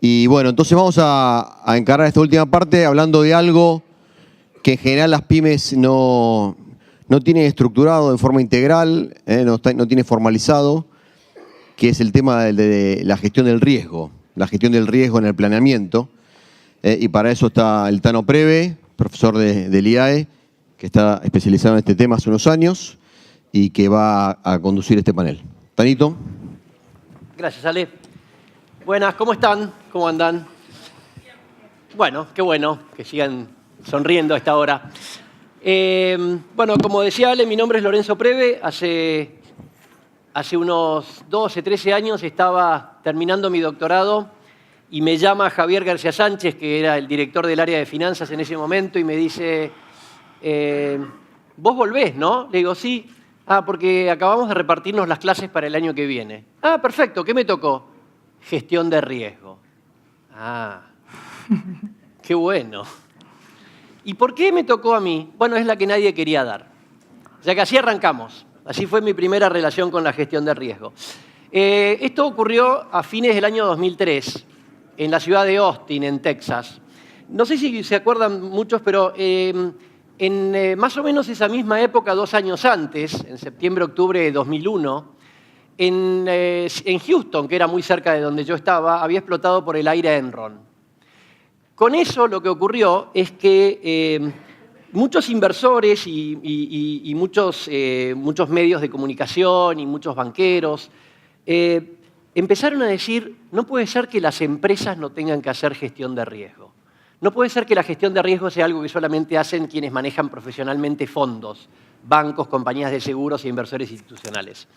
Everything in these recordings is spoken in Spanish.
Y bueno, entonces vamos a encarar esta última parte hablando de algo que en general las pymes no tienen estructurado en forma integral, no tiene formalizado, que es el tema de la gestión del riesgo en el planeamiento. Y para eso está el Tano Preve, profesor del IAE, que está especializado en este tema hace unos años y que va a conducir este panel. Tanito. Gracias, Ale. Buenas, ¿cómo están? ¿Cómo andan? Bueno, qué bueno que sigan sonriendo a esta hora. Bueno, como decía Ale, mi nombre es Lorenzo Preve. Hace unos 12, 13 años estaba terminando mi doctorado y me llama Javier García Sánchez, que era el director del área de finanzas en ese momento, y me dice, vos volvés, ¿no? Le digo, sí. Ah, porque acabamos de repartirnos las clases para el año que viene. Ah, perfecto. ¿Qué me tocó? Gestión de riesgo. Ah, qué bueno. ¿Y por qué me tocó a mí? Bueno, es la que nadie quería dar. O sea que así arrancamos. Así fue mi primera relación con la gestión de riesgo. Esto ocurrió a fines del año 2003, en la ciudad de Austin, en Texas. No sé si se acuerdan muchos, pero en más o menos esa misma época, 2 años antes, en septiembre-octubre de 2001, en Houston, que era muy cerca de donde yo estaba, había explotado por el aire Enron. Con eso lo que ocurrió es que muchos inversores y muchos medios de comunicación y muchos banqueros empezaron a decir, no puede ser que las empresas no tengan que hacer gestión de riesgo. No puede ser que la gestión de riesgo sea algo que solamente hacen quienes manejan profesionalmente fondos, bancos, compañías de seguros e inversores institucionales.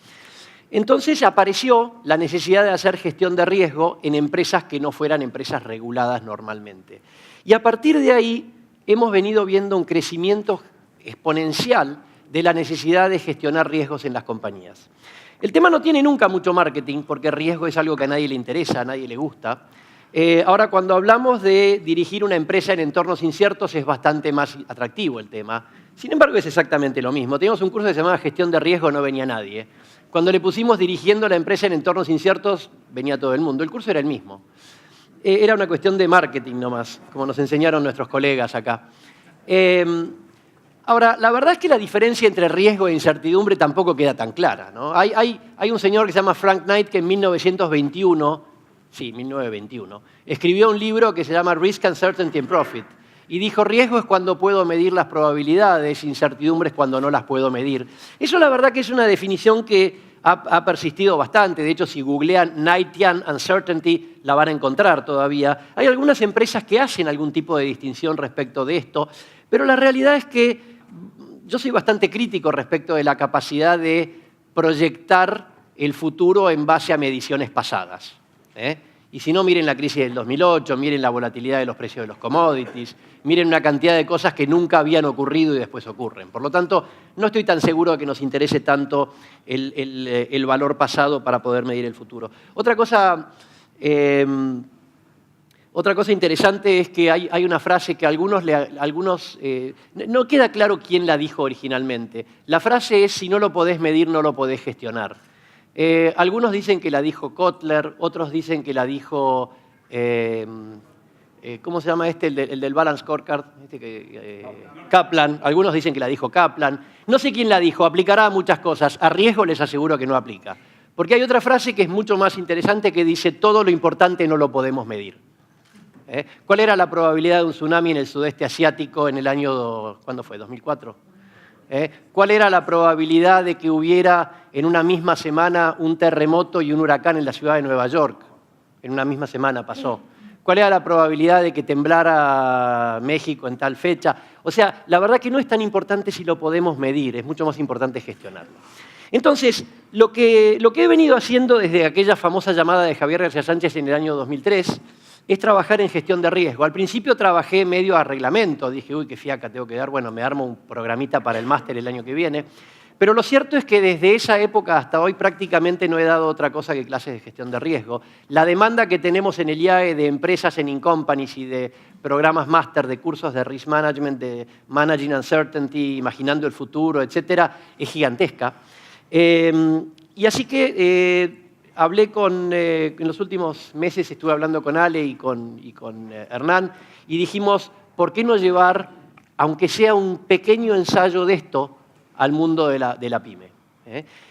Entonces apareció la necesidad de hacer gestión de riesgo en empresas que no fueran empresas reguladas normalmente. Y a partir de ahí hemos venido viendo un crecimiento exponencial de la necesidad de gestionar riesgos en las compañías. El tema no tiene nunca mucho marketing, porque riesgo es algo que a nadie le interesa, a nadie le gusta. Ahora, cuando hablamos de dirigir una empresa en entornos inciertos, es bastante más atractivo el tema. Sin embargo, es exactamente lo mismo. Teníamos un curso que se llamaba Gestión de Riesgo, no venía nadie. Cuando le pusimos dirigiendo la empresa en entornos inciertos, venía todo el mundo. El curso era el mismo. Era una cuestión de marketing nomás, como nos enseñaron nuestros colegas acá. Ahora, la verdad es que la diferencia entre riesgo e incertidumbre tampoco queda tan clara, ¿no? Hay un señor que se llama Frank Knight que en 1921, escribió un libro que se llama Risk, Uncertainty and Profit. Y dijo, riesgo es cuando puedo medir las probabilidades, incertidumbre es cuando no las puedo medir. Eso la verdad que es una definición que ha persistido bastante. De hecho, si googlean Knightian Uncertainty, la van a encontrar todavía. Hay algunas empresas que hacen algún tipo de distinción respecto de esto, pero la realidad es que yo soy bastante crítico respecto de la capacidad de proyectar el futuro en base a mediciones pasadas. Y si no, miren la crisis del 2008, miren la volatilidad de los precios de los commodities, miren una cantidad de cosas que nunca habían ocurrido y después ocurren. Por lo tanto, no estoy tan seguro de que nos interese tanto el valor pasado para poder medir el futuro. Otra cosa interesante es que hay una frase que no queda claro quién la dijo originalmente. La frase es, si no lo podés medir, no lo podés gestionar. Algunos dicen que la dijo Kotler, otros dicen que la dijo, ¿cómo se llama este? El del Balance Scorecard, Kaplan. Algunos dicen que la dijo Kaplan. No sé quién la dijo, aplicará a muchas cosas. A riesgo les aseguro que no aplica. Porque hay otra frase que es mucho más interesante que dice, todo lo importante no lo podemos medir. ¿Cuál era la probabilidad de un tsunami en el sudeste asiático en el año, ¿cuándo fue? ¿2004? ¿Cuál era la probabilidad de que hubiera en una misma semana un terremoto y un huracán en la ciudad de Nueva York? En una misma semana pasó. ¿Cuál era la probabilidad de que temblara México en tal fecha? O sea, la verdad que no es tan importante si lo podemos medir, es mucho más importante gestionarlo. Entonces, lo que he venido haciendo desde aquella famosa llamada de Javier García Sánchez en el año 2003 es trabajar en gestión de riesgo. Al principio trabajé medio a reglamento, dije, uy, qué fiaca tengo que dar, bueno, me armo un programita para el máster el año que viene. Pero lo cierto es que desde esa época hasta hoy prácticamente no he dado otra cosa que clases de gestión de riesgo. La demanda que tenemos en el IAE de empresas en Incompanies y de programas máster, de cursos de Risk Management, de Managing Uncertainty, Imaginando el Futuro, etcétera, es gigantesca. Y así que hablé en los últimos meses estuve hablando con Ale y con Hernán y dijimos, ¿por qué no llevar, aunque sea un pequeño ensayo de esto, al mundo de la pyme?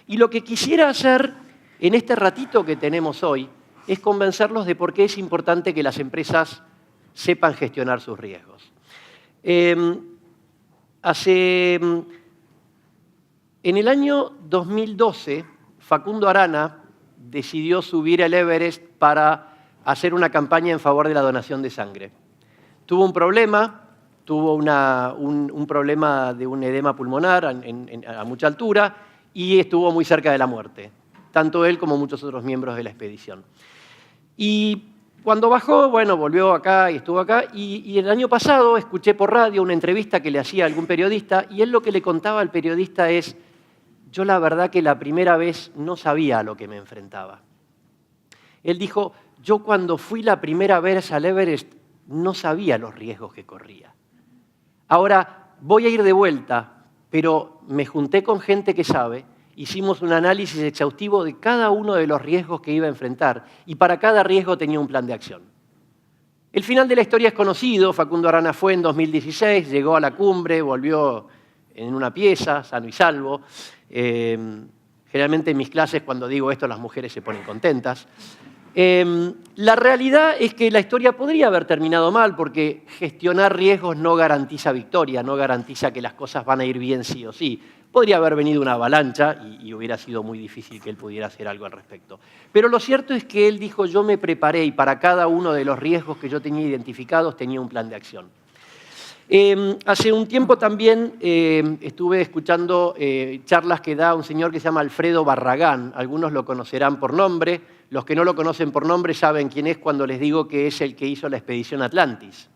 Y lo que quisiera hacer en este ratito que tenemos hoy es convencerlos de por qué es importante que las empresas sepan gestionar sus riesgos. En el año 2012, Facundo Arana decidió subir al Everest para hacer una campaña en favor de la donación de sangre. Tuvo un problema, un problema de un edema pulmonar a mucha altura y estuvo muy cerca de la muerte, tanto él como muchos otros miembros de la expedición. Y cuando bajó, bueno, volvió acá y estuvo acá, y el año pasado escuché por radio una entrevista que le hacía algún periodista, y él lo que le contaba al periodista es, yo la verdad que la primera vez no sabía a lo que me enfrentaba. Él dijo, yo cuando fui la primera vez al Everest no sabía los riesgos que corría. Ahora voy a ir de vuelta, pero me junté con gente que sabe, hicimos un análisis exhaustivo de cada uno de los riesgos que iba a enfrentar y para cada riesgo tenía un plan de acción. El final de la historia es conocido, Facundo Arana fue en 2016, llegó a la cumbre, volvió en una pieza, sano y salvo. Generalmente en mis clases cuando digo esto las mujeres se ponen contentas. La realidad es que la historia podría haber terminado mal porque gestionar riesgos no garantiza victoria, no garantiza que las cosas van a ir bien sí o sí. Podría haber venido una avalancha y hubiera sido muy difícil que él pudiera hacer algo al respecto. Pero lo cierto es que él dijo, yo me preparé y para cada uno de los riesgos que yo tenía identificados tenía un plan de acción. Hace un tiempo también estuve escuchando charlas que da un señor que se llama Alfredo Barragán. Algunos lo conocerán por nombre. Los que no lo conocen por nombre saben quién es cuando les digo que es el que hizo la Expedición Atlantis.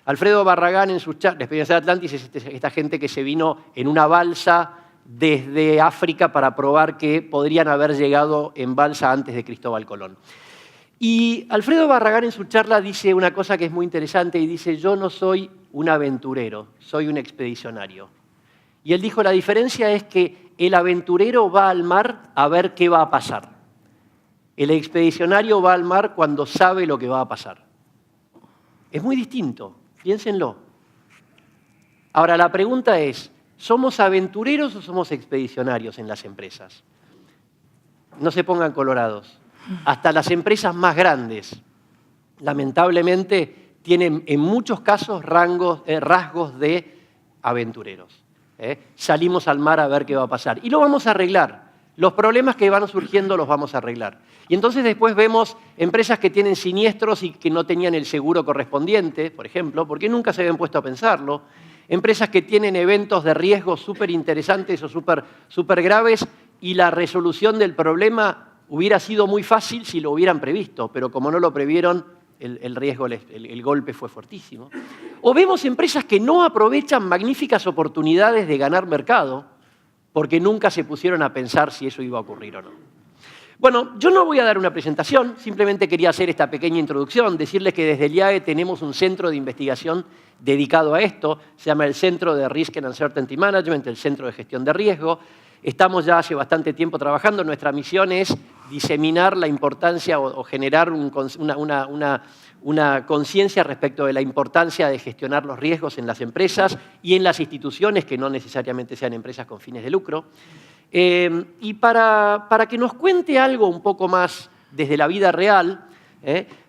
Alfredo Barragán en sus charlas, la Expedición Atlantis es esta gente que se vino en una balsa desde África para probar que podrían haber llegado en balsa antes de Cristóbal Colón. Y Alfredo Barragán en su charla dice una cosa que es muy interesante y dice, yo no soy un aventurero, soy un expedicionario. Y él dijo, la diferencia es que el aventurero va al mar a ver qué va a pasar. El expedicionario va al mar cuando sabe lo que va a pasar. Es muy distinto, piénsenlo. Ahora, la pregunta es, ¿somos aventureros o somos expedicionarios en las empresas? No se pongan colorados. Hasta las empresas más grandes, lamentablemente, tienen en muchos casos rasgos de aventureros. Salimos al mar a ver qué va a pasar. Y lo vamos a arreglar. Los problemas que van surgiendo los vamos a arreglar. Y entonces después vemos empresas que tienen siniestros y que no tenían el seguro correspondiente, por ejemplo, porque nunca se habían puesto a pensarlo. Empresas que tienen eventos de riesgo súper interesantes o súper graves y la resolución del problema hubiera sido muy fácil si lo hubieran previsto, pero como no lo previeron, el riesgo, el golpe fue fuertísimo. O vemos empresas que no aprovechan magníficas oportunidades de ganar mercado porque nunca se pusieron a pensar si eso iba a ocurrir o no. Bueno, yo no voy a dar una presentación, simplemente quería hacer esta pequeña introducción, decirles que desde el IAE tenemos un centro de investigación dedicado a esto, se llama el Centro de Risk and Uncertainty Management, el Centro de Gestión de Riesgo. Estamos ya hace bastante tiempo trabajando, nuestra misión es diseminar la importancia o generar una conciencia respecto de la importancia de gestionar los riesgos en las empresas y en las instituciones que no necesariamente sean empresas con fines de lucro. Y para que nos cuente algo un poco más desde la vida real,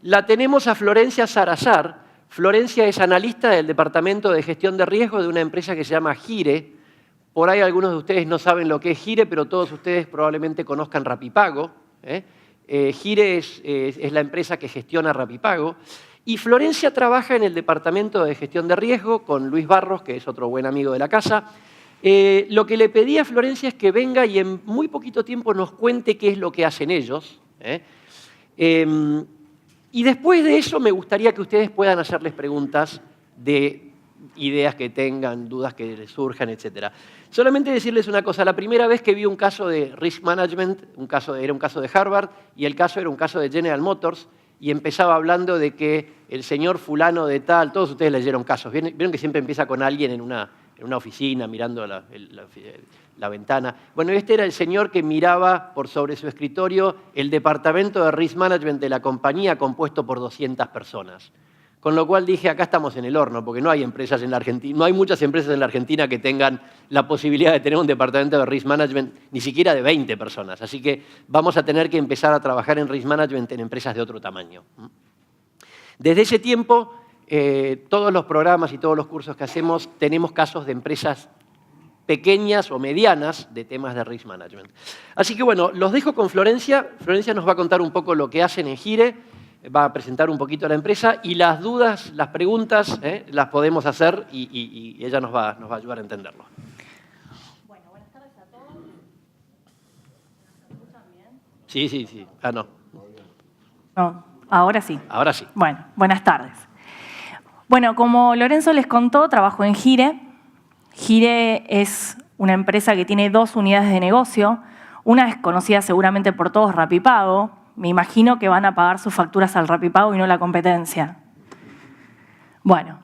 la tenemos a Florencia Salazar. Florencia es analista del Departamento de Gestión de Riesgo de una empresa que se llama Gire. Por ahí algunos de ustedes no saben lo que es Gire, pero todos ustedes probablemente conozcan Rapipago. Gire es la empresa que gestiona Rapipago. Y Florencia trabaja en el Departamento de Gestión de Riesgo con Luis Barros, que es otro buen amigo de la casa. Lo que le pedí a Florencia es que venga y en muy poquito tiempo nos cuente qué es lo que hacen ellos. Y después de eso me gustaría que ustedes puedan hacerles preguntas de ideas que tengan, dudas que les surjan, etc. Solamente decirles una cosa, la primera vez que vi un caso de risk management, era un caso de Harvard, y el caso era un caso de General Motors, y empezaba hablando de que el señor fulano de tal, todos ustedes leyeron casos, vieron que siempre empieza con alguien en en una oficina mirando la ventana. Bueno, este era el señor que miraba por sobre su escritorio el departamento de Risk Management de la compañía compuesto por 200 personas. Con lo cual dije, acá estamos en el horno, porque no hay empresas en la Argentina, no hay muchas empresas en la Argentina que tengan la posibilidad de tener un departamento de Risk Management ni siquiera de 20 personas. Así que vamos a tener que empezar a trabajar en Risk Management en empresas de otro tamaño. Desde ese tiempo, todos los programas y todos los cursos que hacemos tenemos casos de empresas pequeñas o medianas de temas de Risk Management. Así que bueno, los dejo con Florencia. Florencia nos va a contar un poco lo que hacen en Gire, va a presentar un poquito a la empresa y las dudas, las preguntas, las podemos hacer y ella nos va a ayudar a entenderlo. Bueno, buenas tardes a todos. ¿Me escuchan bien? Sí. Ah, no. No, ahora sí. Ahora sí. Bueno, buenas tardes. Bueno, como Lorenzo les contó, trabajo en Gire. Gire es una empresa que tiene 2 unidades de negocio. Una es conocida seguramente por todos, Rapipago. Me imagino que van a pagar sus facturas al Rapipago y no la competencia. Bueno,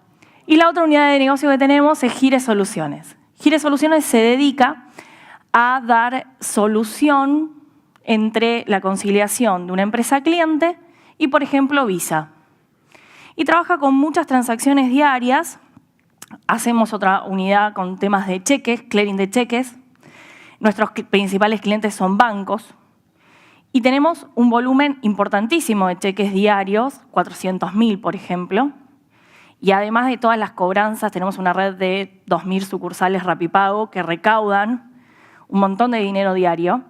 y la otra unidad de negocio que tenemos es Gire Soluciones. Gire Soluciones se dedica a dar solución entre la conciliación de una empresa cliente y, por ejemplo, Visa. Y trabaja con muchas transacciones diarias. Hacemos otra unidad con temas de cheques, clearing de cheques. Nuestros principales clientes son bancos. Y tenemos un volumen importantísimo de cheques diarios, 400.000, por ejemplo. Y además de todas las cobranzas, tenemos una red de 2.000 sucursales Rapipago que recaudan un montón de dinero diario.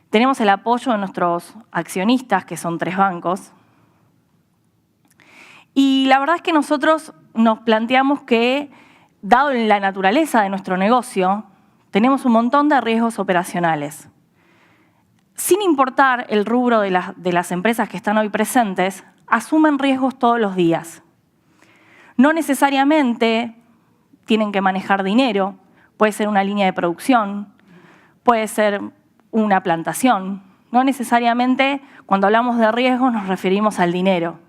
Tenemos el apoyo de nuestros accionistas, que son 3 bancos. Y la verdad es que nosotros nos planteamos que, dado la naturaleza de nuestro negocio, tenemos un montón de riesgos operacionales. Sin importar el rubro de las empresas que están hoy presentes, asumen riesgos todos los días. No necesariamente tienen que manejar dinero, puede ser una línea de producción, puede ser una plantación. No necesariamente cuando hablamos de riesgos nos referimos al dinero.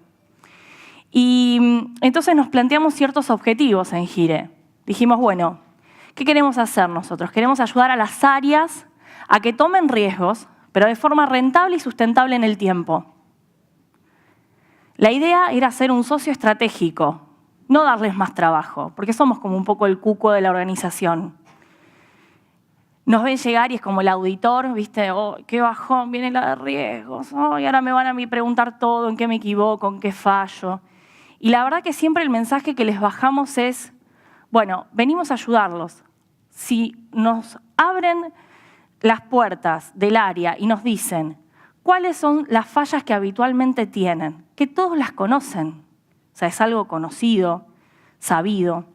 Y entonces nos planteamos ciertos objetivos en Gire. Dijimos, bueno, ¿qué queremos hacer nosotros? Queremos ayudar a las áreas a que tomen riesgos, pero de forma rentable y sustentable en el tiempo. La idea era ser un socio estratégico, no darles más trabajo, porque somos como un poco el cuco de la organización. Nos ven llegar y es como el auditor, ¿viste? Oh, qué bajón, viene la de riesgos, oh, y ahora me van a preguntar todo, en qué me equivoco, en qué fallo. Y la verdad que siempre el mensaje que les bajamos es, bueno, venimos a ayudarlos. Si nos abren las puertas del área y nos dicen cuáles son las fallas que habitualmente tienen, que todos las conocen, o sea, es algo conocido, sabido,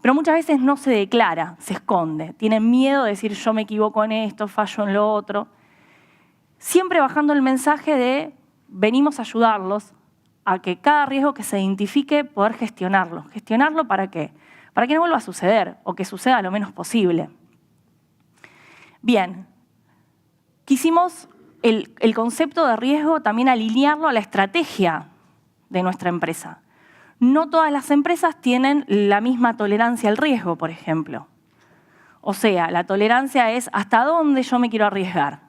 pero muchas veces no se declara, se esconde, tienen miedo de decir yo me equivoco en esto, fallo en lo otro. Siempre bajando el mensaje de venimos a ayudarlos a que cada riesgo que se identifique poder gestionarlo. ¿Gestionarlo para qué? Para que no vuelva a suceder o que suceda lo menos posible. Bien, quisimos el concepto de riesgo también alinearlo a la estrategia de nuestra empresa. No todas las empresas tienen la misma tolerancia al riesgo, por ejemplo. O sea, la tolerancia es hasta dónde yo me quiero arriesgar.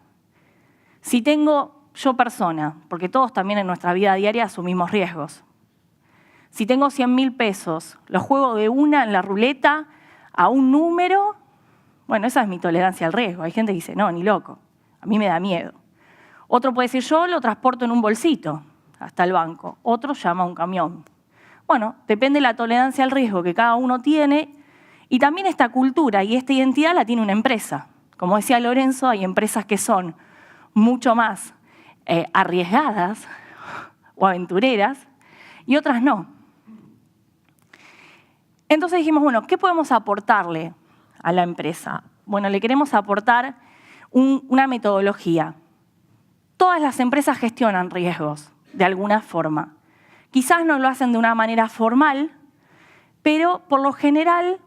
Si tengo yo persona, porque todos también en nuestra vida diaria asumimos riesgos. Si tengo 100.000 pesos, lo juego de una en la ruleta a un número. Bueno, esa es mi tolerancia al riesgo. Hay gente que dice, no, ni loco, a mí me da miedo. Otro puede decir, yo lo transporto en un bolsito hasta el banco. Otro llama a un camión. Bueno, depende de la tolerancia al riesgo que cada uno tiene y también esta cultura y esta identidad la tiene una empresa. Como decía Lorenzo, hay empresas que son mucho más arriesgadas o aventureras y otras no. Entonces dijimos, bueno, ¿qué podemos aportarle a la empresa? Bueno, le queremos aportar una metodología. Todas las empresas gestionan riesgos de alguna forma. Quizás no lo hacen de una manera formal, pero por lo general,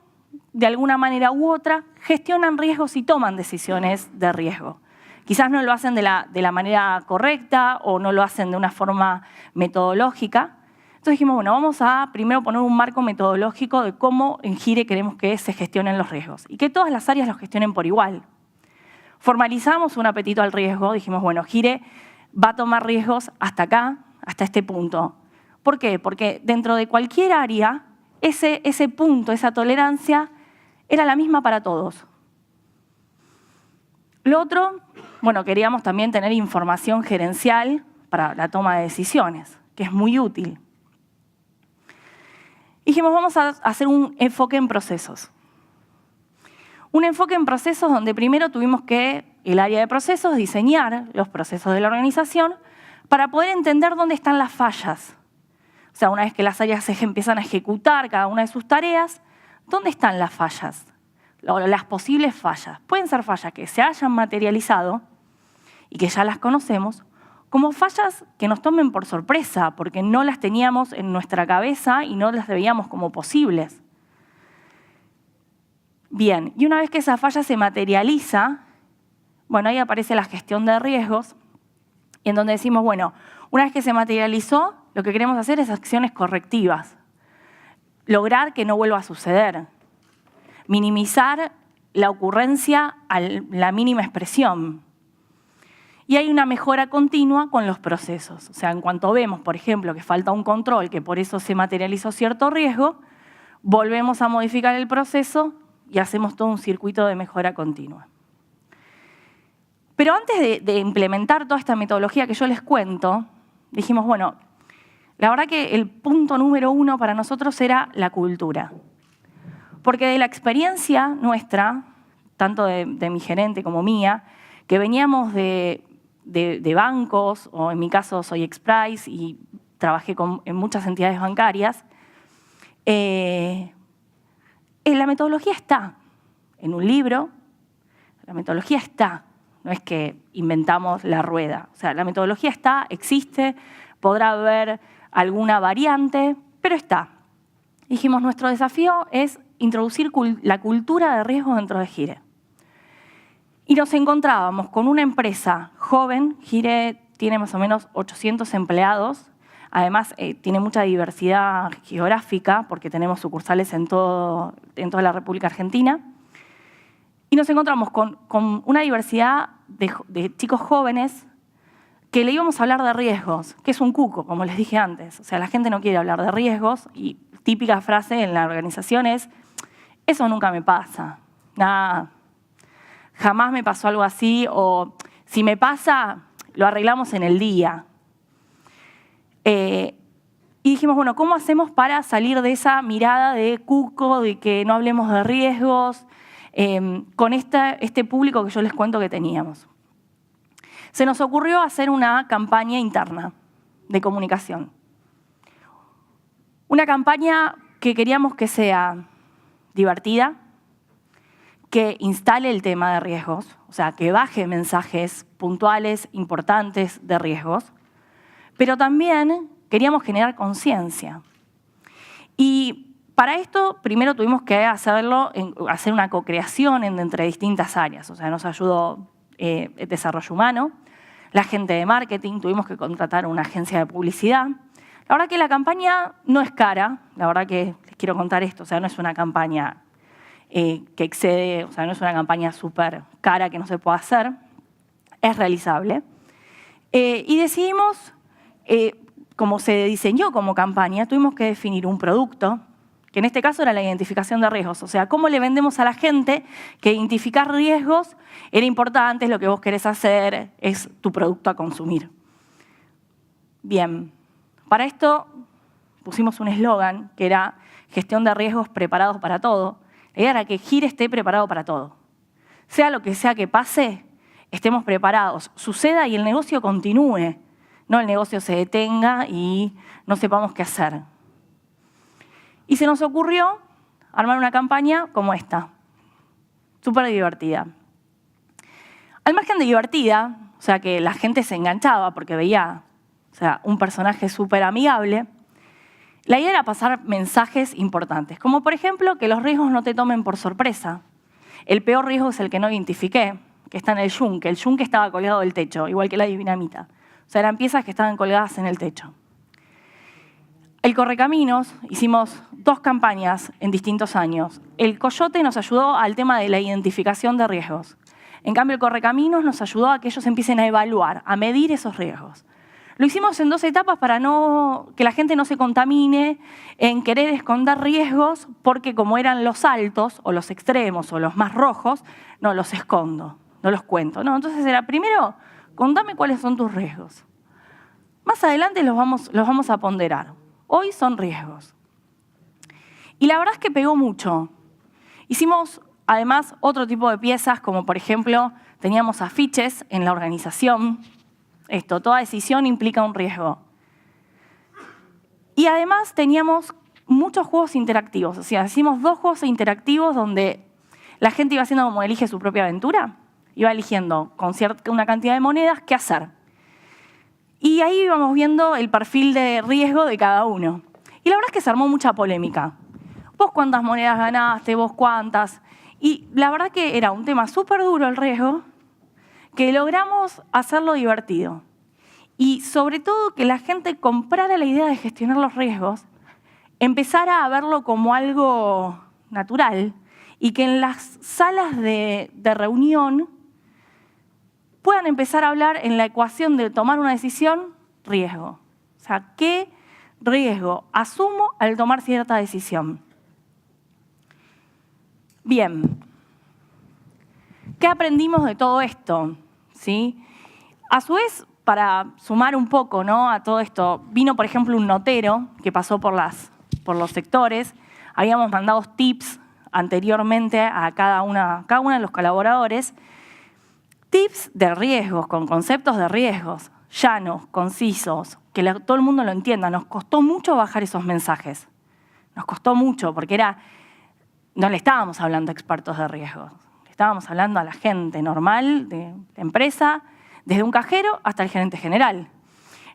de alguna manera u otra, gestionan riesgos y toman decisiones de riesgo. Quizás no lo hacen de la manera correcta o no lo hacen de una forma metodológica. Entonces dijimos, bueno, vamos a primero poner un marco metodológico de cómo en Gire queremos que se gestionen los riesgos y que todas las áreas los gestionen por igual. Formalizamos un apetito al riesgo, dijimos, bueno, Gire va a tomar riesgos hasta acá, hasta este punto. ¿Por qué? Porque dentro de cualquier área, ese punto, esa tolerancia, era la misma para todos. Lo otro, bueno, queríamos también tener información gerencial para la toma de decisiones, que es muy útil. Dijimos, vamos a hacer un enfoque en procesos. Un enfoque en procesos donde primero tuvimos que, el área de procesos, diseñar los procesos de la organización para poder entender dónde están las fallas. O sea, una vez que las áreas se empiezan a ejecutar cada una de sus tareas, ¿dónde están las fallas? Las posibles fallas. Pueden ser fallas que se hayan materializado y que ya las conocemos, como fallas que nos tomen por sorpresa, porque no las teníamos en nuestra cabeza y no las veíamos como posibles. Bien, y una vez que esa falla se materializa, bueno, ahí aparece la gestión de riesgos, en donde decimos, bueno, una vez que se materializó, lo que queremos hacer es acciones correctivas. Lograr que no vuelva a suceder. Minimizar la ocurrencia a la mínima expresión. Y hay una mejora continua con los procesos. O sea, en cuanto vemos, por ejemplo, que falta un control, que por eso se materializó cierto riesgo, volvemos a modificar el proceso y hacemos todo un circuito de mejora continua. Pero antes de implementar toda esta metodología que yo les cuento, dijimos, bueno, la verdad que el punto número 1 para nosotros era la cultura. Porque de la experiencia nuestra, tanto de mi gerente como mía, que veníamos de bancos, o en mi caso soy ex-Price y trabajé en muchas entidades bancarias, la metodología está en un libro, la metodología está, no es que inventamos la rueda. O sea, la metodología está, existe, podrá haber alguna variante, pero está. Dijimos, nuestro desafío es introducir la cultura de riesgo dentro de Gire. Y nos encontrábamos con una empresa joven, Gire tiene más o menos 800 empleados, además tiene mucha diversidad geográfica porque tenemos sucursales en toda la República Argentina, y nos encontramos con una diversidad de chicos jóvenes que le íbamos a hablar de riesgos, que es un cuco, como les dije antes. O sea, la gente no quiere hablar de riesgos y típica frase en la organización es, eso nunca me pasa, nada, jamás me pasó algo así, o si me pasa, lo arreglamos en el día. Y dijimos, bueno, ¿cómo hacemos para salir de esa mirada de cuco, de que no hablemos de riesgos, con este público que yo les cuento que teníamos? Se nos ocurrió hacer una campaña interna de comunicación. Una campaña que queríamos que sea divertida, que instale el tema de riesgos, o sea, que baje mensajes puntuales, importantes de riesgos, pero también queríamos generar conciencia. Y para esto, primero tuvimos que hacer una co-creación entre distintas áreas. O sea, nos ayudó el desarrollo humano, la gente de marketing, tuvimos que contratar una agencia de publicidad. La verdad que la campaña no es cara, la verdad que les quiero contar esto, o sea, no es una campaña que excede, o sea, no es una campaña súper cara que no se pueda hacer, es realizable. Y decidimos, como se diseñó como campaña, tuvimos que definir un producto, que en este caso era la identificación de riesgos. O sea, cómo le vendemos a la gente que identificar riesgos era importante, es lo que vos querés hacer, es tu producto a consumir. Bien, para esto pusimos un eslogan que era gestión de riesgos preparados para todo. La idea era que Gire esté preparado para todo. Sea lo que sea que pase, estemos preparados. Suceda y el negocio continúe, no el negocio se detenga y no sepamos qué hacer. Y se nos ocurrió armar una campaña como esta, súper divertida. Al margen de divertida, o sea que la gente se enganchaba porque veía, o sea, un personaje súper amigable, la idea era pasar mensajes importantes, como por ejemplo que los riesgos no te tomen por sorpresa. El peor riesgo es el que no identifiqué, que está en el yunque. El yunque estaba colgado del techo, igual que la dinamita. O sea, eran piezas que estaban colgadas en el techo. El Correcaminos, hicimos 2 campañas en distintos años. El Coyote nos ayudó al tema de la identificación de riesgos. En cambio, el Correcaminos nos ayudó a que ellos empiecen a evaluar, a medir esos riesgos. Lo hicimos en 2 etapas para que la gente no se contamine en querer esconder riesgos, porque como eran los altos, o los extremos, o los más rojos, no los escondo, no los cuento. No, entonces era, primero, contame cuáles son tus riesgos. Más adelante los vamos a ponderar. Hoy son riesgos. Y la verdad es que pegó mucho. Hicimos, además, otro tipo de piezas, como por ejemplo, teníamos afiches en la organización. Toda decisión implica un riesgo. Y además teníamos muchos juegos interactivos. O sea, hicimos 2 juegos interactivos donde la gente iba haciendo como elige su propia aventura. Iba eligiendo con una cantidad de monedas qué hacer. Y ahí íbamos viendo el perfil de riesgo de cada uno. Y la verdad es que se armó mucha polémica. Vos cuántas monedas ganaste, vos cuántas. Y la verdad que era un tema súper duro el riesgo, que logramos hacerlo divertido. Y sobre todo que la gente comprara la idea de gestionar los riesgos, empezara a verlo como algo natural y que en las salas de reunión puedan empezar a hablar en la ecuación de tomar una decisión, riesgo. O sea, ¿qué riesgo asumo al tomar cierta decisión? Bien. ¿Qué aprendimos de todo esto? ¿Sí? A su vez, para sumar un poco, ¿no?, a todo esto, vino, por ejemplo, un notero que pasó por los sectores. Habíamos mandado tips anteriormente a cada uno de los colaboradores. Tips de riesgos, con conceptos de riesgos, llanos, concisos, que todo el mundo lo entienda. Nos costó mucho bajar esos mensajes. Nos costó mucho, porque no le estábamos hablando a expertos de riesgos. Le estábamos hablando a la gente normal de la empresa, desde un cajero hasta el gerente general.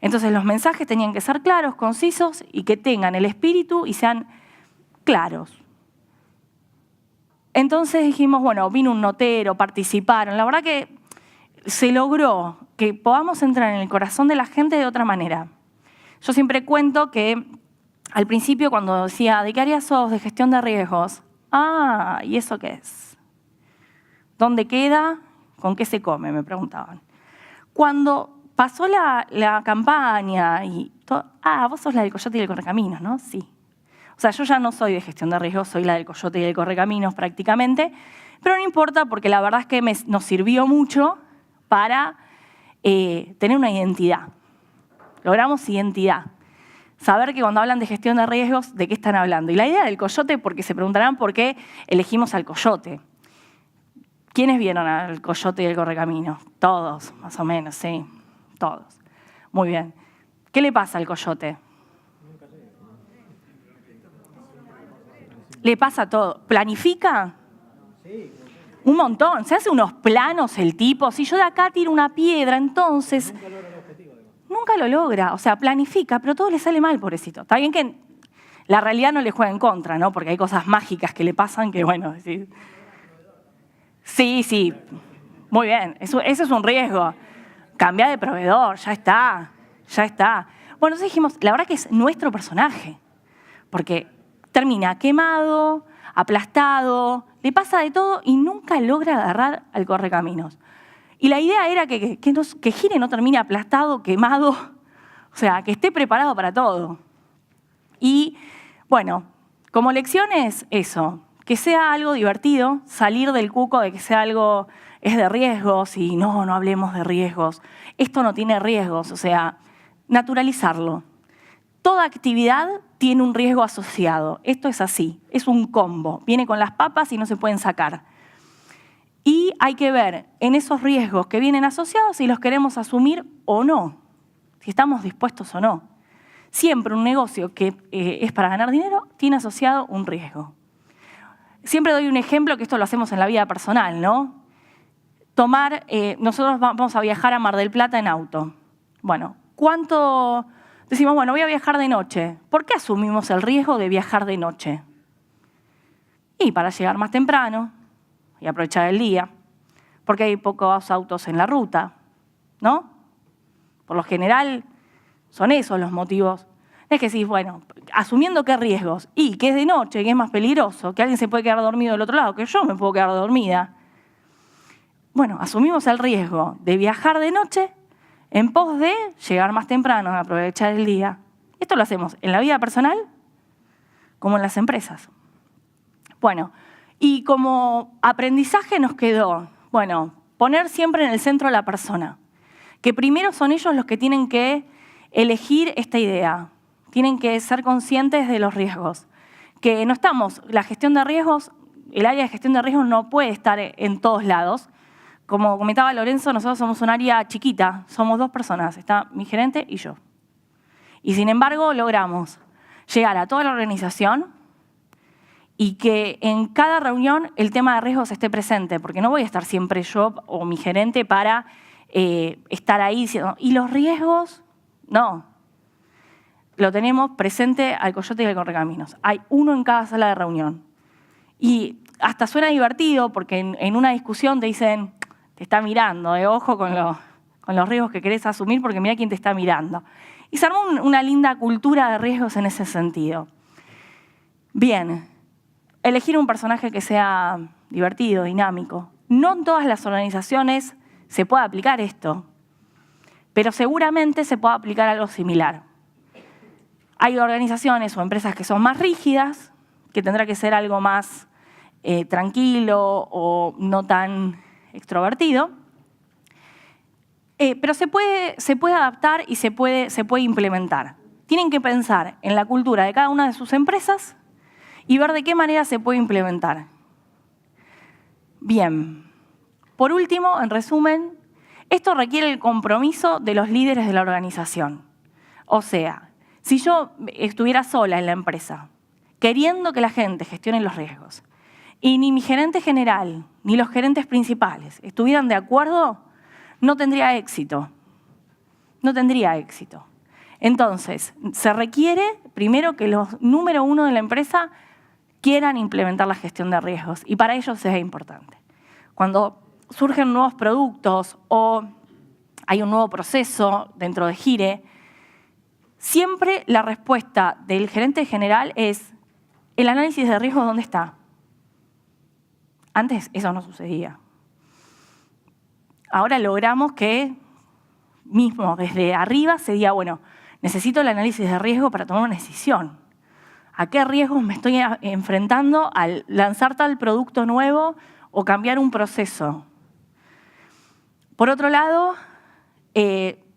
Entonces los mensajes tenían que ser claros, concisos y que tengan el espíritu y sean claros. Entonces dijimos, bueno, vino un notero, participaron. La verdad que se logró que podamos entrar en el corazón de la gente de otra manera. Yo siempre cuento que al principio cuando decía, ¿de qué área sos? De gestión de riesgos. Ah, ¿y eso qué es? ¿Dónde queda? ¿Con qué se come? Me preguntaban. Cuando pasó la campaña y todo, vos sos la del Coyote y del Correcaminos, ¿no? Sí. O sea, yo ya no soy de gestión de riesgos, soy la del Coyote y del Correcaminos prácticamente, pero no importa porque la verdad es que nos sirvió mucho para tener una identidad. Logramos identidad. Saber que cuando hablan de gestión de riesgos, ¿de qué están hablando? Y la idea del Coyote, porque se preguntarán por qué elegimos al Coyote. ¿Quiénes vieron al Coyote y el Correcaminos? Todos, más o menos, sí, todos. Muy bien. ¿Qué le pasa al Coyote? Le pasa todo. ¿Planifica? Un montón. Se hace unos planos el tipo. Si yo de acá tiro una piedra, entonces... Nunca lo logra. O sea, planifica, pero todo le sale mal, pobrecito. Está bien que la realidad no le juega en contra, ¿no? Porque hay cosas mágicas que le pasan que, bueno... Sí. Muy bien. Eso es un riesgo. Cambia de proveedor. Ya está. Bueno, entonces dijimos, la verdad que es nuestro personaje. Porque termina quemado, aplastado, le pasa de todo y nunca logra agarrar al Correcaminos. Y la idea era que Gire no termine aplastado, quemado, o sea, que esté preparado para todo. Y, bueno, como lección es eso, que sea algo divertido, salir del cuco de que sea algo, es de riesgos y no hablemos de riesgos. Esto no tiene riesgos, o sea, naturalizarlo. Toda actividad tiene un riesgo asociado. Esto es así, es un combo. Viene con las papas y no se pueden sacar. Y hay que ver en esos riesgos que vienen asociados si los queremos asumir o no, si estamos dispuestos o no. Siempre un negocio que es para ganar dinero tiene asociado un riesgo. Siempre doy un ejemplo, que esto lo hacemos en la vida personal, ¿no? Nosotros vamos a viajar a Mar del Plata en auto. Bueno, ¿cuánto...? Decimos, bueno, voy a viajar de noche. ¿Por qué asumimos el riesgo de viajar de noche? Y para llegar más temprano y aprovechar el día, porque hay pocos autos en la ruta, ¿no? Por lo general son esos los motivos. Es que sí, bueno, asumiendo qué riesgos, y que es de noche, que es más peligroso, que alguien se puede quedar dormido del otro lado, que yo me puedo quedar dormida. Bueno, asumimos el riesgo de viajar de noche en pos de llegar más temprano, aprovechar el día. Esto lo hacemos en la vida personal como en las empresas. Bueno, y como aprendizaje nos quedó, bueno, poner siempre en el centro a la persona, que primero son ellos los que tienen que elegir esta idea, tienen que ser conscientes de los riesgos, que no estamos, la gestión de riesgos, el área de gestión de riesgos no puede estar en todos lados. Como comentaba Lorenzo, nosotros somos un área chiquita, somos 2 personas, está mi gerente y yo. Y sin embargo logramos llegar a toda la organización y que en cada reunión el tema de riesgos esté presente, porque no voy a estar siempre yo o mi gerente para estar ahí diciendo, ¿y los riesgos? No. Lo tenemos presente al coyote y al correcaminos. Hay uno en cada sala de reunión. Y hasta suena divertido porque en una discusión te dicen, te está mirando, ojo con los riesgos que querés asumir porque mira quién te está mirando. Y se armó una linda cultura de riesgos en ese sentido. Bien, elegir un personaje que sea divertido, dinámico. No en todas las organizaciones se puede aplicar esto, pero seguramente se puede aplicar algo similar. Hay organizaciones o empresas que son más rígidas, que tendrá que ser algo más tranquilo o no tan extrovertido, pero se puede adaptar y se puede implementar. Tienen que pensar en la cultura de cada una de sus empresas y ver de qué manera se puede implementar. Bien, por último, en resumen, esto requiere el compromiso de los líderes de la organización. O sea, si yo estuviera sola en la empresa, queriendo que la gente gestione los riesgos, y ni mi gerente general, ni los gerentes principales estuvieran de acuerdo, no tendría éxito. No tendría éxito. Entonces, se requiere primero que los número 1 de la empresa quieran implementar la gestión de riesgos, y para ellos es importante. Cuando surgen nuevos productos o hay un nuevo proceso dentro de Gire, siempre la respuesta del gerente general es, ¿el análisis de riesgos dónde está? Antes eso no sucedía. Ahora logramos que mismo desde arriba se diga, bueno, necesito el análisis de riesgo para tomar una decisión. ¿A qué riesgos me estoy enfrentando al lanzar tal producto nuevo o cambiar un proceso? Por otro lado,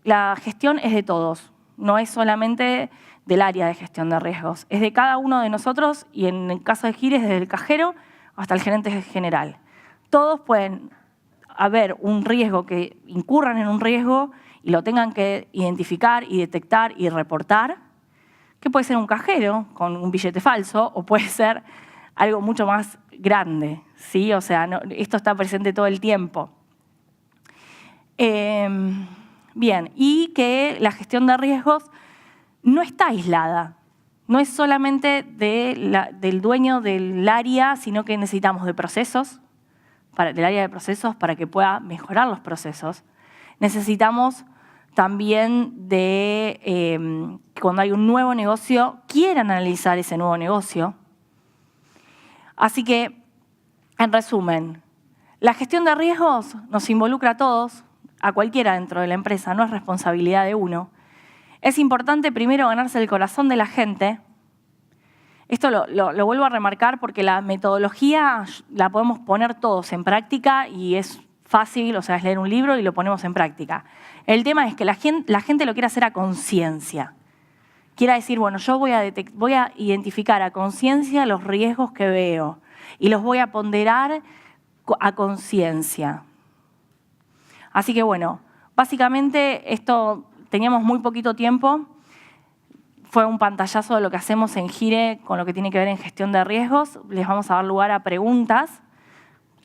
la gestión es de todos, no es solamente del área de gestión de riesgos, es de cada uno de nosotros y en el caso de Gire, desde el cajero hasta el gerente general. Todos pueden haber un riesgo, que incurran en un riesgo y lo tengan que identificar y detectar y reportar, que puede ser un cajero con un billete falso o puede ser algo mucho más grande, ¿sí? O sea, esto está presente todo el tiempo. Bien, y que la gestión de riesgos no está aislada. No es solamente del dueño del área, sino que necesitamos de procesos, del área de procesos para que pueda mejorar los procesos. Necesitamos también de cuando hay un nuevo negocio, quieran analizar ese nuevo negocio. Así que, en resumen, la gestión de riesgos nos involucra a todos, a cualquiera dentro de la empresa, no es responsabilidad de uno. Es importante primero ganarse el corazón de la gente. Esto lo vuelvo a remarcar porque la metodología la podemos poner todos en práctica y es fácil, o sea, es leer un libro y lo ponemos en práctica. El tema es que la gente lo quiere hacer a conciencia. Quiera decir, bueno, yo voy a identificar a conciencia los riesgos que veo y los voy a ponderar a conciencia. Así que bueno, básicamente esto teníamos muy poquito tiempo. Fue un pantallazo de lo que hacemos en Gire con lo que tiene que ver en gestión de riesgos. Les vamos a dar lugar a preguntas.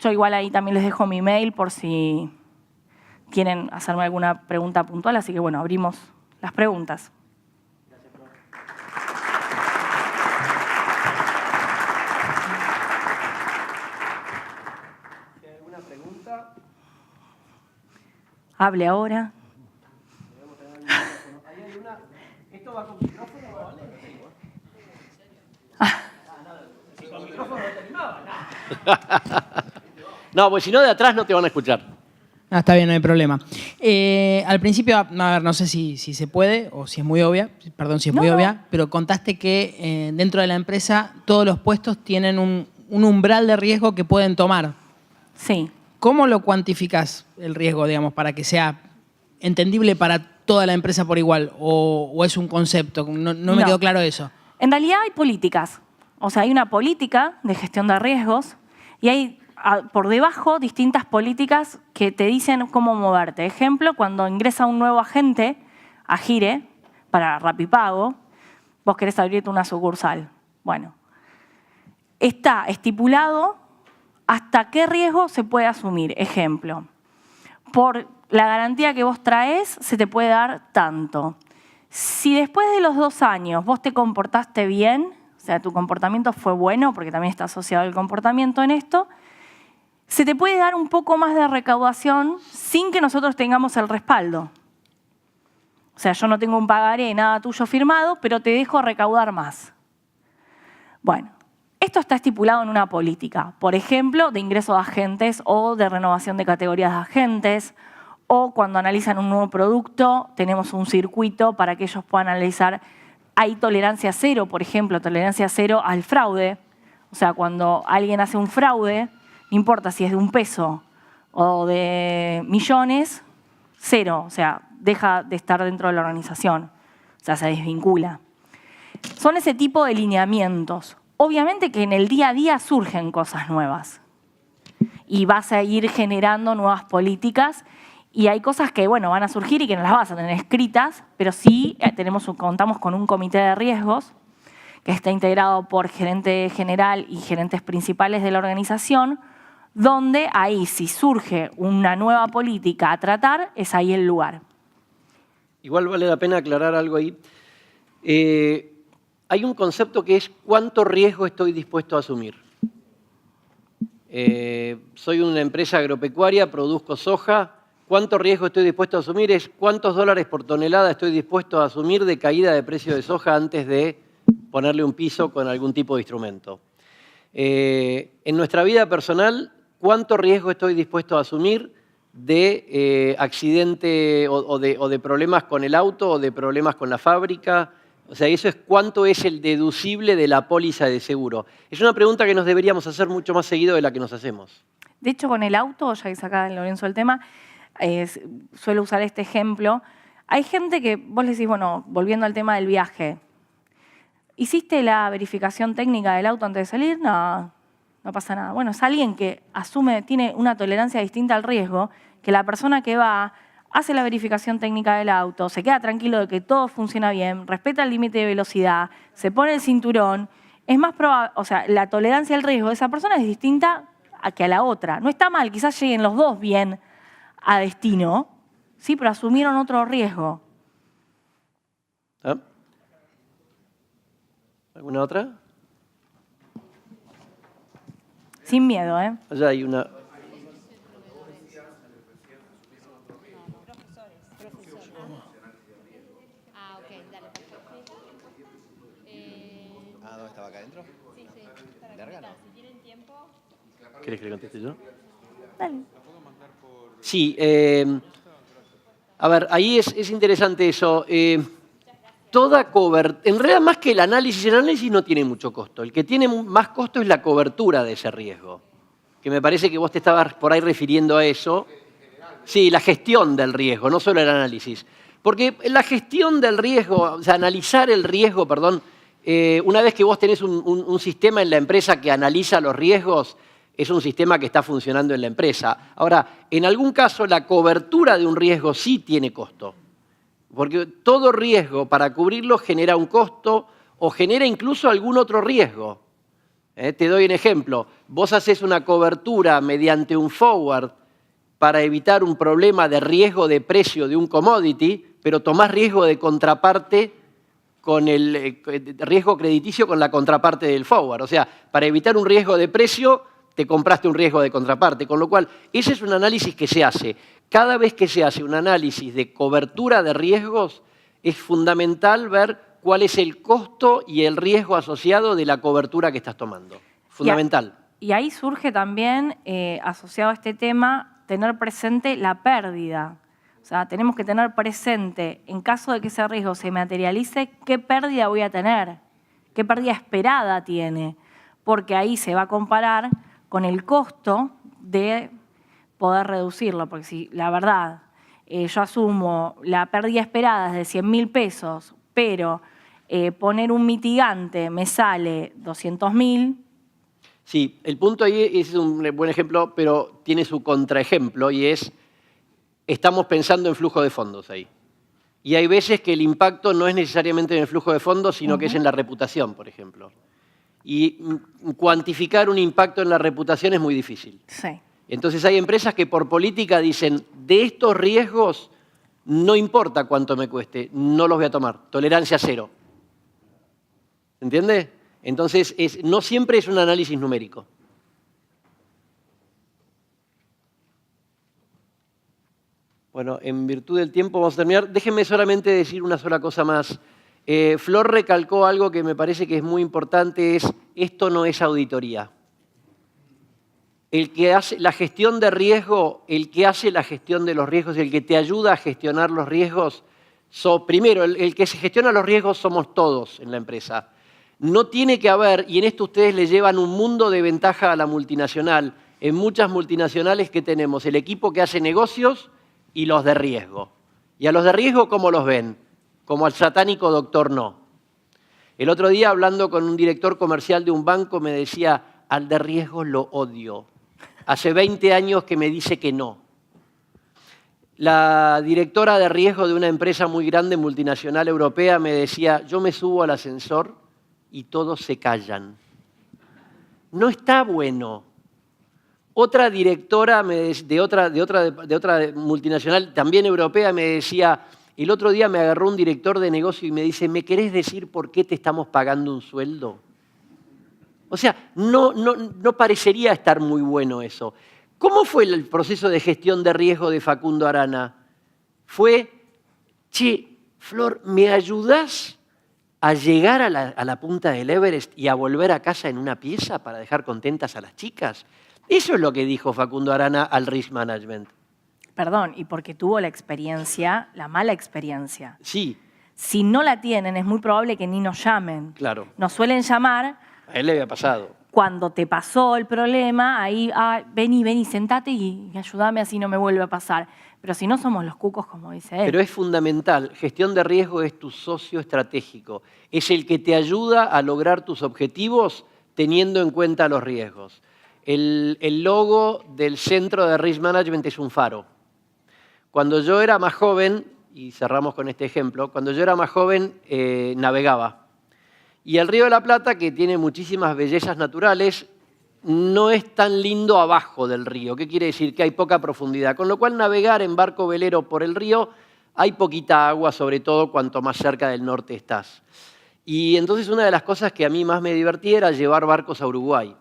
Yo igual ahí también les dejo mi mail por si quieren hacerme alguna pregunta puntual. Así que bueno, abrimos las preguntas. Gracias, Flor. Si hay alguna pregunta. Hable ahora. ¿Hay alguna? ¿Esto va con micrófono, vale? No, pues si no de atrás no te van a escuchar. Ah, está bien, no hay problema. Al principio, a ver, no sé si se puede o si es muy obvia, perdón si es muy obvia, pero contaste que dentro de la empresa todos los puestos tienen un umbral de riesgo que pueden tomar. Sí. ¿Cómo lo cuantificás el riesgo, digamos, para que sea entendible para toda la empresa por igual? ¿O es un concepto? No me quedó claro eso. En realidad hay políticas. O sea, hay una política de gestión de riesgos y hay por debajo distintas políticas que te dicen cómo moverte. Ejemplo, cuando ingresa un nuevo agente a Gire para Rapipago, vos querés abrirte una sucursal. Bueno, está estipulado hasta qué riesgo se puede asumir. Ejemplo, por la garantía que vos traes se te puede dar tanto. Si después de los 2 años vos te comportaste bien, o sea, tu comportamiento fue bueno, porque también está asociado el comportamiento en esto, se te puede dar un poco más de recaudación sin que nosotros tengamos el respaldo. O sea, yo no tengo un pagaré, nada tuyo firmado, pero te dejo recaudar más. Bueno, esto está estipulado en una política, por ejemplo, de ingreso de agentes o de renovación de categorías de agentes, o cuando analizan un nuevo producto, tenemos un circuito para que ellos puedan analizar. Hay tolerancia cero, por ejemplo, tolerancia cero al fraude. O sea, cuando alguien hace un fraude, no importa si es de 1 peso o de millones, cero. O sea, deja de estar dentro de la organización. O sea, se desvincula. Son ese tipo de lineamientos. Obviamente que en el día a día surgen cosas nuevas. Y vas a ir generando nuevas políticas. Y hay cosas que, bueno, van a surgir y que no las vas a tener escritas, pero sí contamos con un comité de riesgos que está integrado por gerente general y gerentes principales de la organización, donde ahí, si surge una nueva política a tratar, es ahí el lugar. Igual vale la pena aclarar algo ahí. Hay un concepto que es cuánto riesgo estoy dispuesto a asumir. Soy una empresa agropecuaria, produzco soja. ¿Cuánto riesgo estoy dispuesto a asumir? Es cuántos dólares por tonelada estoy dispuesto a asumir de caída de precio de soja antes de ponerle un piso con algún tipo de instrumento. En nuestra vida personal, ¿cuánto riesgo estoy dispuesto a asumir de accidente o de problemas con el auto o de problemas con la fábrica? O sea, eso es cuánto es el deducible de la póliza de seguro. Es una pregunta que nos deberíamos hacer mucho más seguido de la que nos hacemos. De hecho, con el auto, ya que saca Lorenzo el tema, suelo usar este ejemplo. Hay gente que vos le decís, bueno, volviendo al tema del viaje, ¿hiciste la verificación técnica del auto antes de salir? No, no pasa nada. Bueno, es alguien que tiene una tolerancia distinta al riesgo, que la persona que va, hace la verificación técnica del auto, se queda tranquilo de que todo funciona bien, respeta el límite de velocidad, se pone el cinturón. Es más probable, o sea, la tolerancia al riesgo de esa persona es distinta a que a la otra. No está mal, quizás lleguen los dos bien a destino, sí, pero asumieron otro riesgo. ¿Ah? ¿Alguna otra? Sin miedo, ¿eh? Allá hay una. ¿Dónde estaba acá adentro? Sí, Lárgalo. si tienen tiempo. ¿Querés que le conteste yo? Dale. Sí, a ver, ahí es interesante eso. Toda cobertura, en realidad más que el análisis no tiene mucho costo. El que tiene más costo es la cobertura de ese riesgo. Que me parece que vos te estabas por ahí refiriendo a eso. Sí, la gestión del riesgo, no solo el análisis. Porque la gestión del riesgo, o sea, analizar el riesgo, perdón, una vez que vos tenés un sistema en la empresa que analiza los riesgos, es un sistema que está funcionando en la empresa. Ahora, en algún caso, la cobertura de un riesgo sí tiene costo. Porque todo riesgo, para cubrirlo, genera un costo o genera incluso algún otro riesgo. Te doy un ejemplo. Vos haces una cobertura mediante un forward para evitar un problema de riesgo de precio de un commodity, pero tomás riesgo de contraparte con el riesgo crediticio con la contraparte del forward. O sea, para evitar un riesgo de precio, te compraste un riesgo de contraparte. Con lo cual, ese es un análisis que se hace. Cada vez que se hace un análisis de cobertura de riesgos, es fundamental ver cuál es el costo y el riesgo asociado de la cobertura que estás tomando. Fundamental. y ahí surge también, asociado a este tema, tener presente la pérdida. O sea, tenemos que tener presente, en caso de que ese riesgo se materialice, qué pérdida voy a tener, qué pérdida esperada tiene, porque ahí se va a comparar con el costo de poder reducirlo, porque si la verdad yo asumo la pérdida esperada es de 100.000 pesos, pero poner un mitigante me sale 200.000. Sí, el punto ahí es un buen ejemplo, pero tiene su contraejemplo y es, estamos pensando en flujo de fondos ahí. Y hay veces que el impacto no es necesariamente en el flujo de fondos, sino que es en la reputación, por ejemplo. Y cuantificar un impacto en la reputación es muy difícil. Sí. Entonces hay empresas que por política dicen, de estos riesgos no importa cuánto me cueste, no los voy a tomar, tolerancia cero. ¿Entiende? Entonces no siempre es un análisis numérico. Bueno, en virtud del tiempo vamos a terminar. Déjenme solamente decir una sola cosa más. Flor recalcó algo que me parece que es muy importante, es esto no es auditoría. El que hace la gestión de riesgo, el que hace la gestión de los riesgos, el que te ayuda a gestionar los riesgos, primero, el que se gestiona los riesgos somos todos en la empresa. No tiene que haber, y en esto ustedes le llevan un mundo de ventaja a la multinacional. En muchas multinacionales que tenemos el equipo que hace negocios y los de riesgo. Y a los de riesgo, ¿cómo los ven? Como al satánico doctor no. El otro día, hablando con un director comercial de un banco, me decía, al de riesgo lo odio. Hace 20 años que me dice que no. La directora de riesgo de una empresa muy grande, multinacional europea, me decía, yo me subo al ascensor y todos se callan. No está bueno. Otra directora de otra multinacional, también europea, me decía, el otro día me agarró un director de negocio y me dice, ¿me querés decir por qué te estamos pagando un sueldo? O sea, no parecería estar muy bueno eso. ¿Cómo fue el proceso de gestión de riesgo de Facundo Arana? Fue, che, Flor, ¿me ayudás a llegar a la punta del Everest y a volver a casa en una pieza para dejar contentas a las chicas? Eso es lo que dijo Facundo Arana al Risk Management. Perdón, y porque tuvo la experiencia, la mala experiencia. Sí. Si no la tienen, es muy probable que ni nos llamen. Claro. Nos suelen llamar. A él le había pasado. Cuando te pasó el problema, ahí, vení, sentate y ayúdame, así no me vuelve a pasar. Pero si no, somos los cucos, como dice él. Pero es fundamental. Gestión de riesgo es tu socio estratégico. Es el que te ayuda a lograr tus objetivos teniendo en cuenta los riesgos. El logo del Centro de Risk Management es un faro. Cuando yo era más joven, y cerramos con este ejemplo, cuando yo era más joven navegaba. Y el Río de la Plata, que tiene muchísimas bellezas naturales, no es tan lindo abajo del río. ¿Qué quiere decir? Que hay poca profundidad. Con lo cual navegar en barco velero por el río hay poquita agua, sobre todo cuanto más cerca del norte estás. Y entonces una de las cosas que a mí más me divertía era llevar barcos a Uruguay.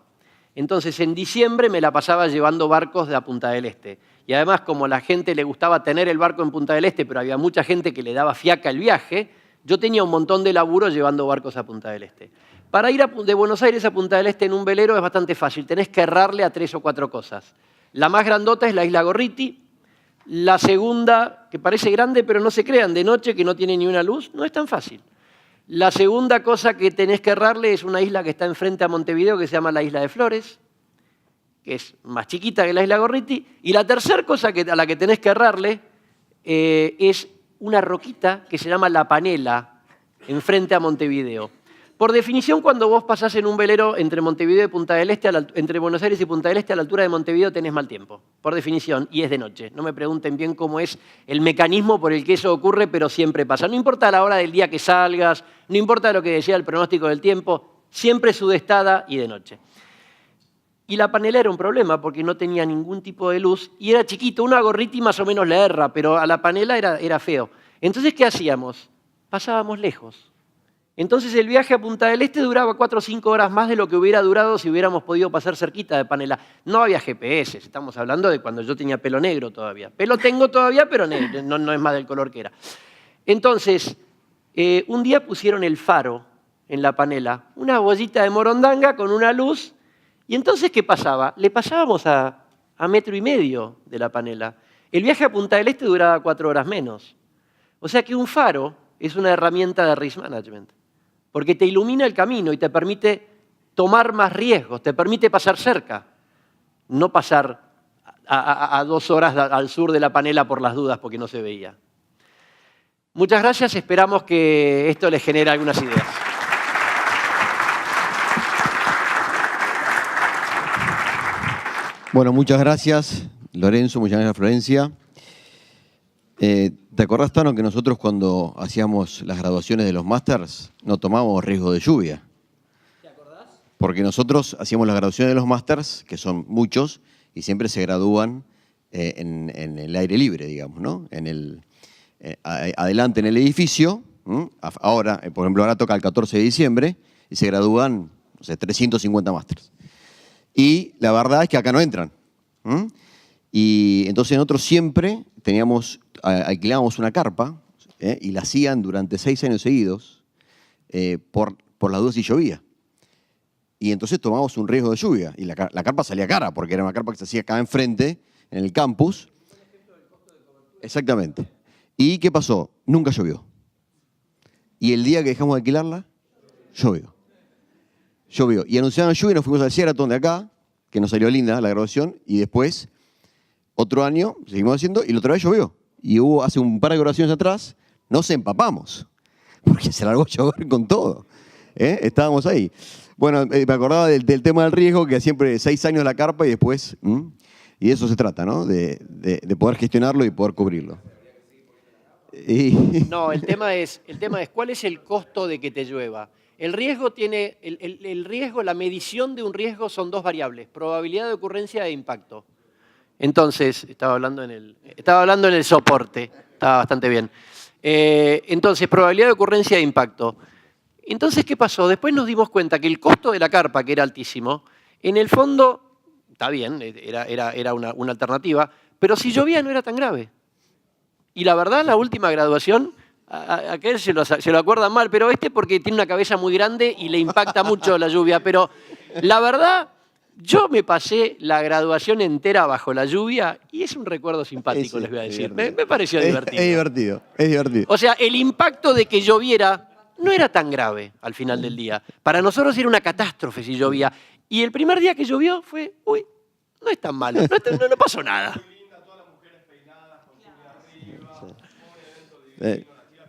Entonces, en diciembre me la pasaba llevando barcos de a Punta del Este. Y además, como a la gente le gustaba tener el barco en Punta del Este, pero había mucha gente que le daba fiaca el viaje, yo tenía un montón de laburo llevando barcos a Punta del Este. Para ir de Buenos Aires a Punta del Este en un velero es bastante fácil. Tenés que errarle a 3 o 4 cosas. La más grandota es la isla Gorriti. La segunda, que parece grande, pero no se crean, de noche, que no tiene ni una luz, no es tan fácil. La segunda cosa que tenés que errarle es una isla que está enfrente a Montevideo, que se llama la Isla de Flores, que es más chiquita que la isla Gorriti. Y la tercera cosa a la que tenés que errarle es una roquita que se llama La Panela, enfrente a Montevideo. Por definición, cuando vos pasás en un velero entre Montevideo y Punta del Este, entre Buenos Aires y Punta del Este, a la altura de Montevideo tenés mal tiempo, por definición, y es de noche. No me pregunten bien cómo es el mecanismo por el que eso ocurre, pero siempre pasa. No importa la hora del día que salgas, no importa lo que decía el pronóstico del tiempo, siempre sudestada y de noche. Y La Panela era un problema porque no tenía ningún tipo de luz y era chiquito. Una Gorriti más o menos la erra, pero a La Panela era feo. Entonces, ¿qué hacíamos? Pasábamos lejos. Entonces el viaje a Punta del Este duraba 4 o 5 horas más de lo que hubiera durado si hubiéramos podido pasar cerquita de Panela. No había GPS, estamos hablando de cuando yo tenía pelo negro todavía. Pelo tengo todavía, pero negro, no es más del color que era. Entonces, un día pusieron el faro en La Panela, una bollita de morondanga con una luz, Y entonces, ¿qué pasaba? Le pasábamos a metro y medio de la panela. El viaje a Punta del Este duraba 4 horas menos. O sea que un faro es una herramienta de risk management, porque te ilumina el camino y te permite tomar más riesgos, te permite pasar cerca, no pasar a 2 horas al sur de la panela por las dudas porque no se veía. Muchas gracias, esperamos que esto les genere algunas ideas. Bueno, muchas gracias, Lorenzo, muchas gracias, Florencia. ¿Te acordás, Tano, que nosotros cuando hacíamos las graduaciones de los másters no tomábamos riesgo de lluvia? ¿Te acordás? Porque nosotros hacíamos las graduaciones de los másters, que son muchos, y siempre se gradúan en el aire libre, digamos, ¿no? Adelante en el edificio. Ahora, por ejemplo, ahora toca el 14 de diciembre y se gradúan, no sé, 350 másters. Y la verdad es que acá no entran. Y entonces nosotros siempre alquilábamos una carpa y la hacían durante 6 años seguidos por las dudas si llovía. Y entonces tomábamos un riesgo de lluvia. Y la carpa salía cara, porque era una carpa que se hacía acá enfrente, en el campus. Exactamente. ¿Y qué pasó? Nunca llovió. Y el día que dejamos de alquilarla, llovió. Llovió. Y anunciaron lluvia y nos fuimos al Sheraton de acá, que nos salió linda la graduación, y después, otro año, seguimos haciendo, y la otra vez llovió. Y hace un par de graduaciones atrás, nos empapamos, porque se largó a llover con todo. Estábamos ahí. Bueno, me acordaba del tema del riesgo, que siempre 6 años la carpa y después, y de eso se trata, ¿no? De poder gestionarlo y poder cubrirlo. No, el tema es, ¿cuál es el costo de que te llueva? El riesgo la medición de un riesgo son 2 variables, probabilidad de ocurrencia e impacto. Entonces, estaba hablando en el soporte, estaba bastante bien. Entonces, probabilidad de ocurrencia e impacto. Entonces, ¿qué pasó? Después nos dimos cuenta que el costo de la carpa, que era altísimo, en el fondo, está bien, era una alternativa, pero si llovía no era tan grave. Y la verdad, la última graduación, a aquel se lo acuerdan mal, pero porque tiene una cabeza muy grande y le impacta mucho la lluvia. Pero la verdad, yo me pasé la graduación entera bajo la lluvia y es un recuerdo simpático, les voy a decir. Me pareció divertido. Es divertido. O sea, el impacto de que lloviera no era tan grave al final del día. Para nosotros era una catástrofe si llovía. Y el primer día que llovió fue, no es tan malo, no pasó nada.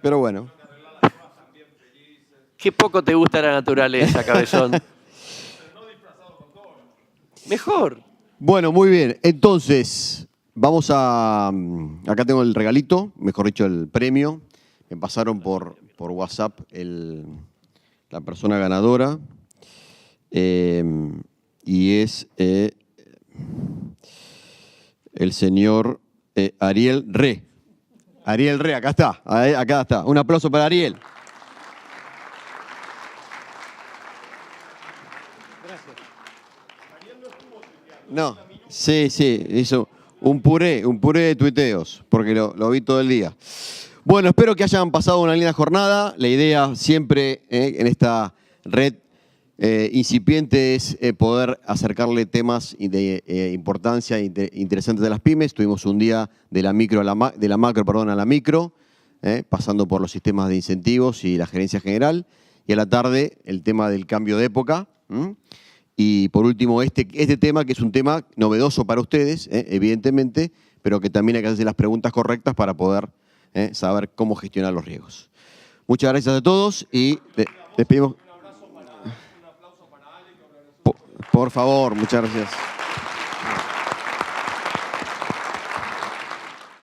Pero bueno. Qué poco te gusta la naturaleza, cabezón. Mejor. Bueno, muy bien. Entonces, vamos a... Acá tengo el regalito, mejor dicho, el premio. Me pasaron por WhatsApp la persona ganadora. Y es el señor Ariel Re. Ariel Re, acá está. Un aplauso para Ariel. Gracias. No, sí, hizo un puré de tuiteos, porque lo vi todo el día. Bueno, espero que hayan pasado una linda jornada. La idea siempre en esta red incipiente es poder acercarle temas de importancia interesantes de las pymes. Tuvimos un día de la macro a la micro, pasando por los sistemas de incentivos y la gerencia general. Y a la tarde el tema del cambio de época. Y por último este tema, que es un tema novedoso para ustedes, evidentemente, pero que también hay que hacer las preguntas correctas para poder saber cómo gestionar los riesgos. Muchas gracias a todos y despedimos. Por favor, muchas gracias.